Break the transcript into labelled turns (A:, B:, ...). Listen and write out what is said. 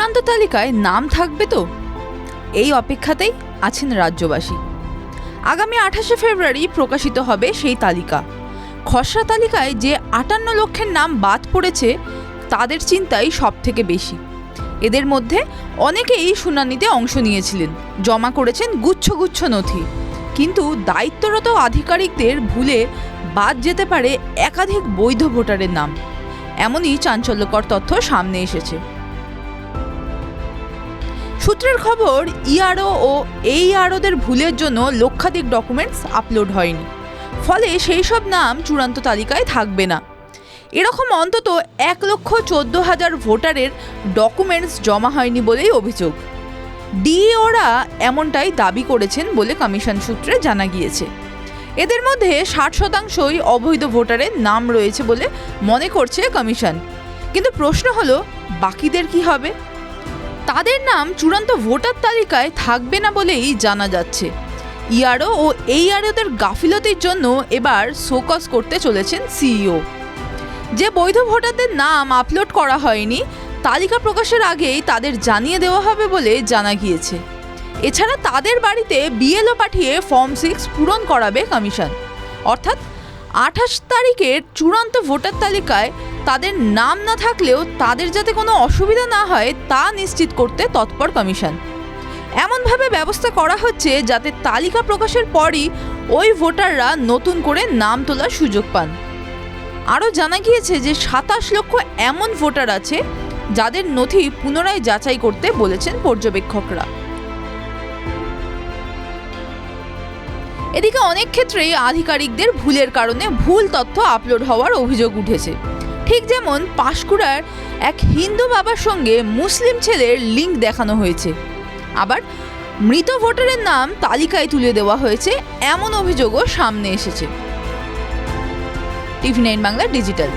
A: চূড়ান্ত তালিকায় নাম থাকবে তো? এই অপেক্ষাতেই আছেন রাজ্যবাসী। আগামী 28শে ফেব্রুয়ারি প্রকাশিত হবে সেই তালিকা। খসড়া তালিকায় যে 58 লক্ষের নাম বাদ পড়েছে তাদের চিন্তাই সব থেকে বেশি। এদের মধ্যে অনেকেই শুনানিতে অংশ নিয়েছিলেন, জমা করেছেন গুচ্ছ গুচ্ছ নথি, কিন্তু দায়িত্বরত আধিকারিকদের ভুলে বাদ যেতে পারে একাধিক বৈধ ভোটারের নাম। এমনই চাঞ্চল্যকর তথ্য সামনে এসেছে। সূত্রের খবর, ইআরও ও এইআরওদের ভুলের জন্য লক্ষাধিক ডকুমেন্টস আপলোড হয়নি, ফলে সেই সব নাম চূড়ান্ত তালিকায় থাকবে না। এরকম অন্তত 1,14,000 ভোটারের ডকুমেন্টস জমা হয়নি বলেই অভিযোগ। ডিইওরা এমনটাই দাবি করেছেন বলে কমিশন সূত্রে জানা গিয়েছে। এদের মধ্যে 60%ই অবৈধ ভোটারের নাম রয়েছে বলে মনে করছে কমিশন। কিন্তু প্রশ্ন হলো, বাকিদের কি হবে? তাদের নাম চূড়ান্ত ভোটার তালিকায় থাকবে না বলেই জানা যাচ্ছে। ইআরও ও এইআরওদের গাফিলতির জন্য এবার শোকজ করতে চলেছেন সিইও। যে বৈধ ভোটারদের নাম আপলোড করা হয়নি, তালিকা প্রকাশের আগেই তাদের জানিয়ে দেওয়া হবে বলে জানা গিয়েছে। এছাড়া তাদের বাড়িতে বিএলও পাঠিয়ে ফর্ম 6 পূরণ করাবে কমিশন। অর্থাৎ 28 তারিখের চূড়ান্ত ভোটার তালিকায় তাদের নাম না থাকলেও তাদের যাতে কোনো অসুবিধা না হয় তা নিশ্চিত করতে তৎপর কমিশন। এমনভাবে ব্যবস্থা করা হচ্ছে যাতে তালিকা প্রকাশের পরই ওই ভোটাররা নতুন করে নাম তোলার সুযোগ পান। আরও জানা গিয়েছে যে 27 লক্ষ এমন ভোটার আছে যাদের নথি পুনরায় যাচাই করতে বলেছেন পর্যবেক্ষকরা। এদিকে অনেক ক্ষেত্রেই আধিকারিকদের ভুলের কারণে ভুল তথ্য আপলোড হওয়ার অভিযোগ উঠেছে। ঠিক যেমন পাঁশকুড়ার এক হিন্দু বাবার সঙ্গে মুসলিম ছেলের লিঙ্ক দেখানো হয়েছে, আবার মৃত ভোটারের নাম তালিকায় তুলে দেওয়া হয়েছে, এমন অভিযোগও সামনে এসেছে। টিভি9 বাংলা ডিজিটাল।